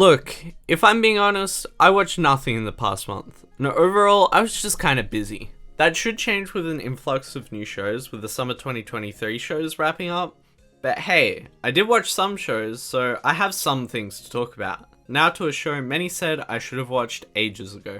Look, if I'm being honest, I watched nothing in the past month. No, overall, I was just kind of busy. That should change with an influx of new shows, with the summer 2023 shows wrapping up. But hey, I did watch some shows, so I have some things to talk about. Now to a show many said I should have watched ages ago.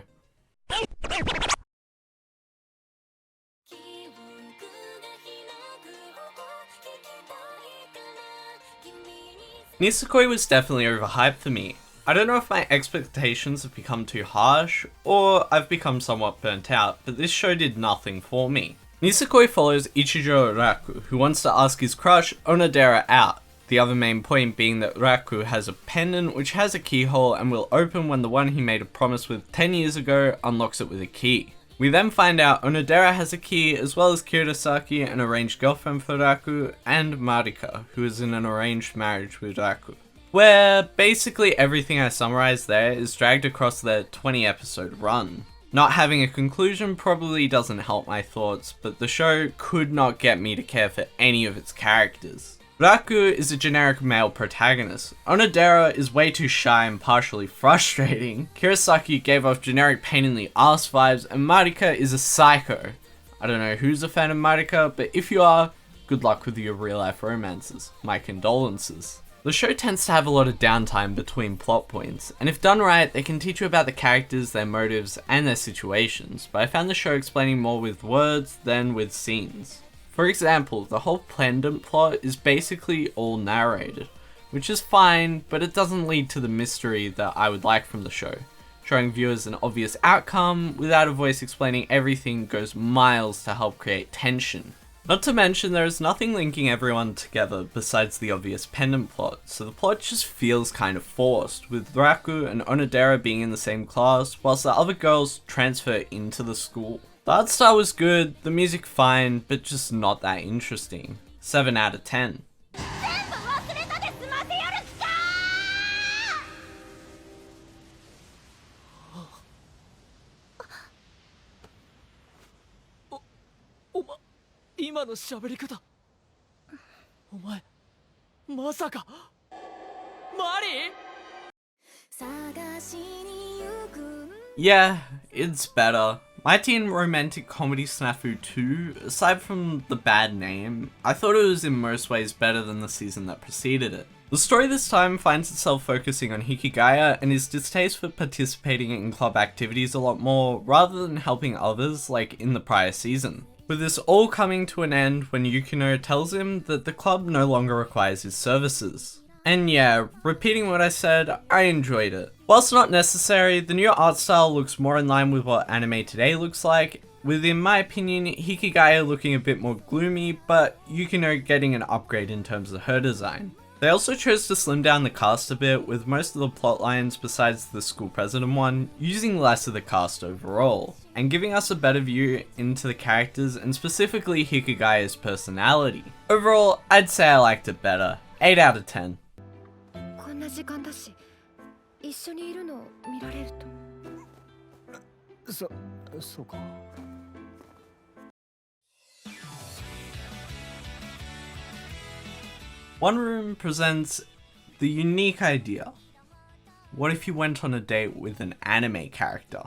Nisekoi was definitely overhyped for me. I don't know if my expectations have become too harsh, or I've become somewhat burnt out, but this show did nothing for me. Nisekoi follows Ichijo Raku, who wants to ask his crush Onodera out, the other main point being that Raku has a pendant which has a keyhole and will open when the one he made a promise with 10 years ago unlocks it with a key. We then find out Onodera has a key, as well as Kirasaki, an arranged girlfriend for Raku, and Marika, who is in an arranged marriage with Raku. Where basically everything I summarized there is dragged across their 20 episode run. Not having a conclusion probably doesn't help my thoughts, but the show could not get me to care for any of its characters. Raku is a generic male protagonist. Onodera is way too shy and partially frustrating. Kirasaki gave off generic pain in the ass vibes, and Marika is a psycho. I don't know who's a fan of Marika, but if you are, good luck with your real life romances. My condolences. The show tends to have a lot of downtime between plot points, and if done right, they can teach you about the characters, their motives, and their situations, but I found the show explaining more with words than with scenes. For example, the whole pendant plot is basically all narrated, which is fine, but it doesn't lead to the mystery that I would like from the show. Showing viewers an obvious outcome without a voice explaining everything goes miles to help create tension. Not to mention there is nothing linking everyone together besides the obvious pendant plot, so the plot just feels kind of forced, with Raku and Onodera being in the same class, whilst the other girls transfer into the school. The art style was good, the music fine, but just not that interesting. 7 out of 10. Yeah, it's better. My Teen Romantic Comedy SNAFU 2, aside from the bad name, I thought it was in most ways better than the season that preceded it. The story this time finds itself focusing on Hikigaya and his distaste for participating in club activities a lot more, rather than helping others like in the prior season. With this all coming to an end when Yukino tells him that the club no longer requires his services. And yeah, repeating what I said, I enjoyed it. Whilst not necessary, the new art style looks more in line with what anime today looks like, with in my opinion, Hikigaya looking a bit more gloomy, but Yukino getting an upgrade in terms of her design. They also chose to slim down the cast a bit, with most of the plot lines besides the school president one, using less of the cast overall, and giving us a better view into the characters and specifically Hikigaya's personality. Overall, I'd say I liked it better. 8 out of 10. One Room presents the unique idea. What if you went on a date with an anime character?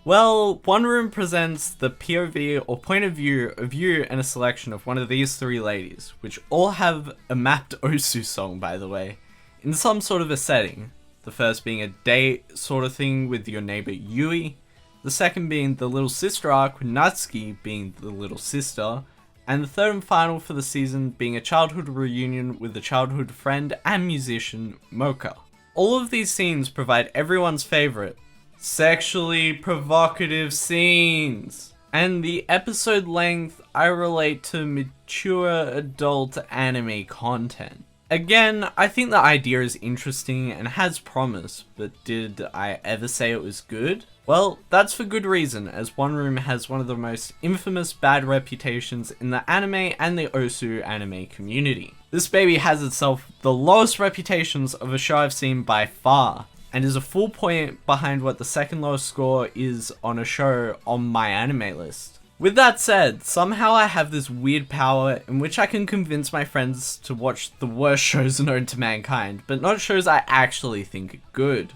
Well, One Room presents the POV or point of view of you and a selection of one of these 3 ladies, which all have a mapped Osu song, by the way, in some sort of a setting. The first being a date sort of thing with your neighbor Yui, the second being the little sister arc with Natsuki being the little sister, and the third and final for the season being a childhood reunion with a childhood friend and musician, Mocha. All of these scenes provide everyone's favorite, sexually provocative scenes. And the episode length I relate to mature adult anime content. Again, I think the idea is interesting and has promise, but did I ever say it was good? Well, that's for good reason, as One Room has one of the most infamous bad reputations in the anime and the Osu anime community. This baby has itself the lowest reputations of a show I've seen by far, and is a full point behind what the second lowest score is on a show on my anime list. With that said, somehow I have this weird power in which I can convince my friends to watch the worst shows known to mankind, but not shows I actually think are good.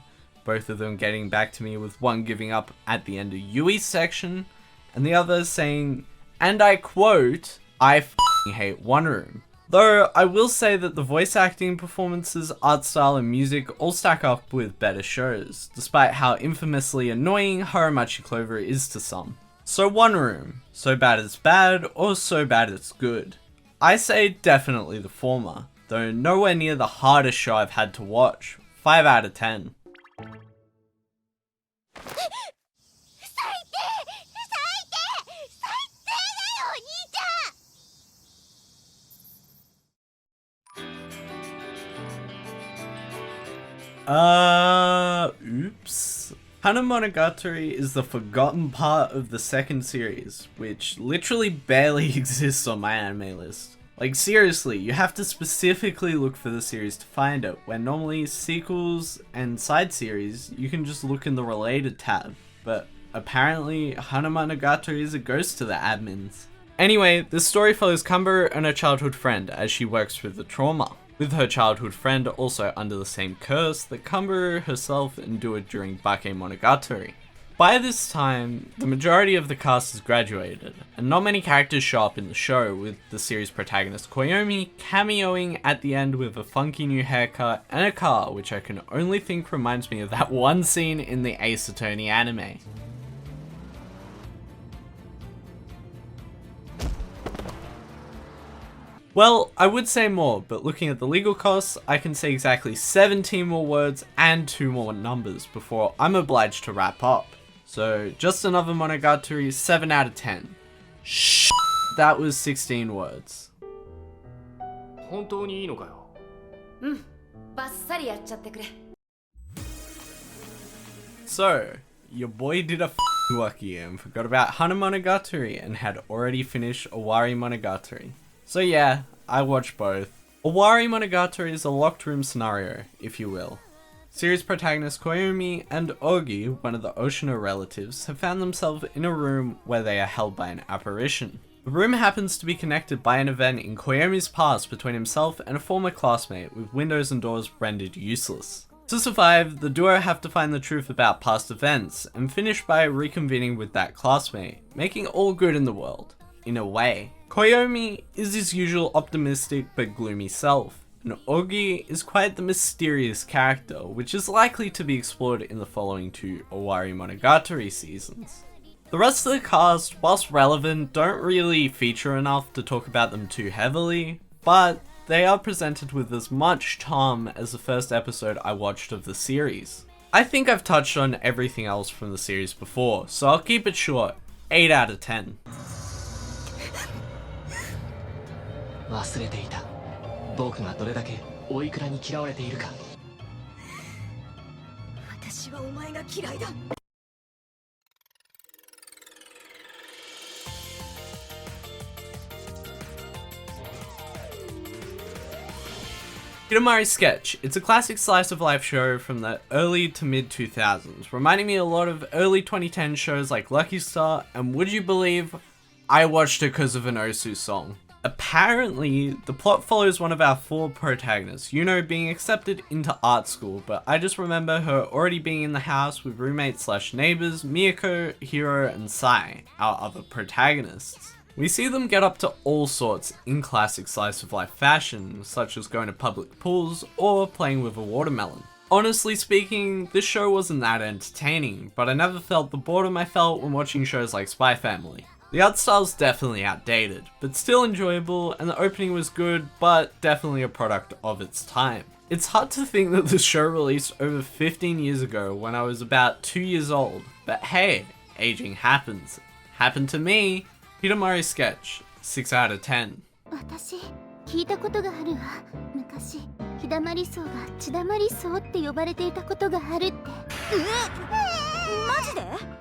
both of them getting back to me with one giving up at the end of Yui's section, and the other saying, and I quote, I f***ing hate One Room. Though I will say that the voice acting, performances, art style and music all stack up with better shows, despite how infamously annoying Haramachi Clover is to some. So One Room, so bad it's bad, or so bad it's good? I say definitely the former, though nowhere near the hardest show I've had to watch. 5 out of 10. Oops. Hanamonogatari is the forgotten part of the second series, which literally barely exists on my anime list. Like seriously, you have to specifically look for the series to find it, when normally sequels and side series, you can just look in the related tab, but apparently Hanamonogatari is a ghost to the admins. Anyway, the story follows Kamburo and her childhood friend as she works through the trauma, with her childhood friend also under the same curse that Kamburo herself endured during Bakemonogatari. By this time, the majority of the cast has graduated, and not many characters show up in the show, with the series protagonist Koyomi cameoing at the end with a funky new haircut and a car, which I can only think reminds me of that one scene in the Ace Attorney anime. Well, I would say more, but looking at the legal costs, I can say exactly 17 more words and 2 more numbers before I'm obliged to wrap up. So, just another Monogatari, 7 out of 10. Shh, that was 16 words. So, your boy did a f***ing lucky and forgot about Hanamonogatari and had already finished Owarimonogatari. So yeah, I watched both. Owarimonogatari is a locked room scenario, if you will. Series protagonist Koyomi and Ogi, one of the Oshino relatives, have found themselves in a room where they are held by an apparition. The room happens to be connected by an event in Koyomi's past between himself and a former classmate, with windows and doors rendered useless. To survive, the duo have to find the truth about past events, and finish by reconvening with that classmate, making all good in the world. In a way. Koyomi is his usual optimistic but gloomy self, and Ogi is quite the mysterious character, which is likely to be explored in the following 2 Owarimonogatari seasons. The rest of the cast, whilst relevant, don't really feature enough to talk about them too heavily, but they are presented with as much charm as the first episode I watched of the series. I think I've touched on everything else from the series before, so I'll keep it short, 8 out of 10. 忘れていた。僕がどれだけおいくらに嫌われているか。私はお前が嫌いだ。Hidamari Sketch. It's a classic slice of life show from the early to mid 2000s, reminding me a lot of early 2010 shows like Lucky Star, and would you believe, I watched it because of an Osu song. Apparently, the plot follows one of our 4 protagonists, Yuno being accepted into art school, but I just remember her already being in the house with roommates slash neighbors, Miyako, Hiro, and Sai, our other protagonists. We see them get up to all sorts in classic slice of life fashion, such as going to public pools or playing with a watermelon. Honestly speaking, this show wasn't that entertaining, but I never felt the boredom I felt when watching shows like Spy Family. The art style's definitely outdated, but still enjoyable, and the opening was good, but definitely a product of its time. It's hard to think that the show released over 15 years ago when I was about 2 years old, but hey, aging happens. Happened to me. Hidamari Sketch, 6 out of 10. 私聞いたことがあるわ。昔日だまり荘が血だまり荘って呼ばれていたことがあるって。マジで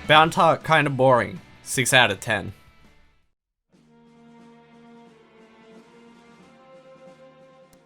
Bountar kinda boring, 6 out of 10.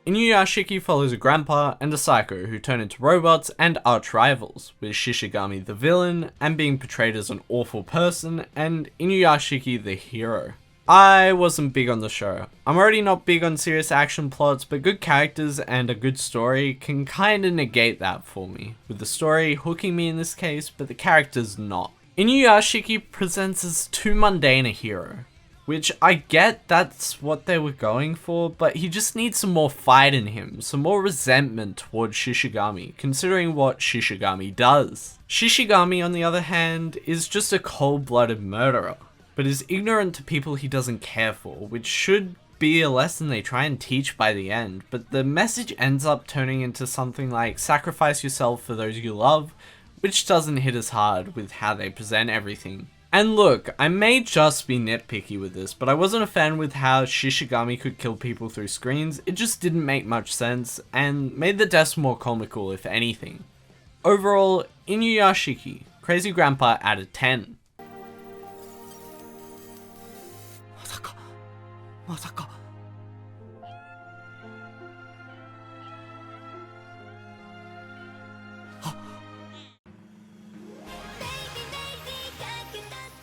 Inuyashiki follows a grandpa and a psycho who turn into robots and arch rivals, with Shishigami the villain and being portrayed as an awful person and Inuyashiki the hero. I wasn't big on the show. I'm already not big on serious action plots, but good characters and a good story can kinda negate that for me, with the story hooking me in this case, but the characters not. Inuyashiki presents as too mundane a hero, which I get that's what they were going for, but he just needs some more fight in him, some more resentment towards Shishigami, considering what Shishigami does. Shishigami, on the other hand, is just a cold-blooded murderer, but is ignorant to people he doesn't care for, which should be a lesson they try and teach by the end, but the message ends up turning into something like sacrifice yourself for those you love, which doesn't hit as hard with how they present everything. And look, I may just be nitpicky with this, but I wasn't a fan with how Shishigami could kill people through screens. It just didn't make much sense, and made the deaths more comical if anything. Overall, Inuyashiki, Crazy Grandpa out of 10.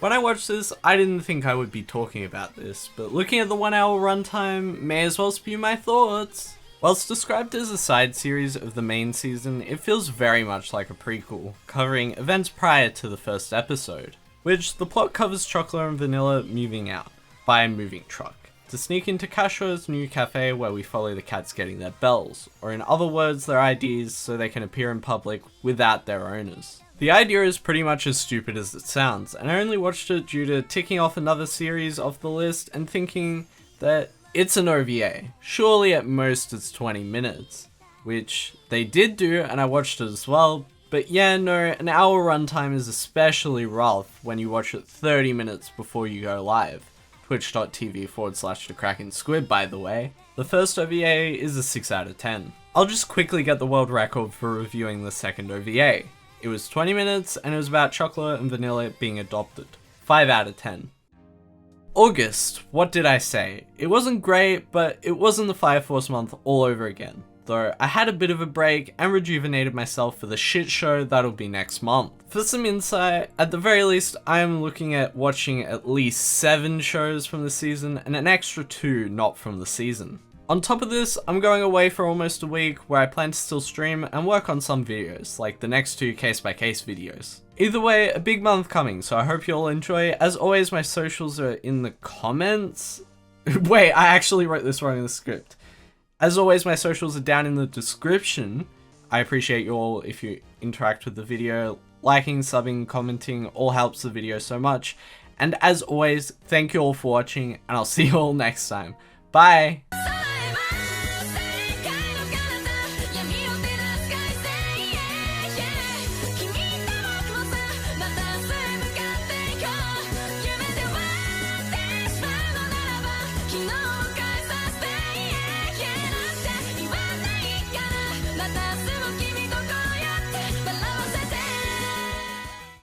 When I watched this, I didn't think I would be talking about this, but looking at the 1 hour runtime, may as well spew my thoughts. Whilst described as a side series of the main season, it feels very much like a prequel, covering events prior to the first episode, which the plot covers Chocolate and Vanilla moving out, by a moving truck, to sneak into Kasho's new cafe where we follow the cats getting their bells, or in other words their IDs so they can appear in public without their owners. The idea is pretty much as stupid as it sounds, and I only watched it due to ticking off another series off the list and thinking that it's an OVA. Surely at most it's 20 minutes, which they did do and I watched it as well, but yeah, no, an hour runtime is especially rough when you watch it 30 minutes before you go live. Twitch.tv/TheCrackingSquid, by the way. The first OVA is a 6 out of 10. I'll just quickly get the world record for reviewing the second OVA. It was 20 minutes and it was about Chocolate and Vanilla being adopted. 5 out of 10. August, what did I say? It wasn't great, but it wasn't the Fire Force month all over again. Though I had a bit of a break and rejuvenated myself for the shit show that'll be next month. For some insight, at the very least, I am looking at watching at least 7 shows from the season and an extra 2 not from the season. On top of this, I'm going away for almost a week where I plan to still stream and work on some videos, like the next 2 case-by-case videos. Either way, a big month coming, so I hope you all enjoy. As always, my socials are in the comments. Wait, I actually wrote this wrong in the script. As always, my socials are down in the description. I appreciate you all if you interact with the video. Liking, subbing, commenting, all helps the video so much. And as always, thank you all for watching, and I'll see you all next time. Bye!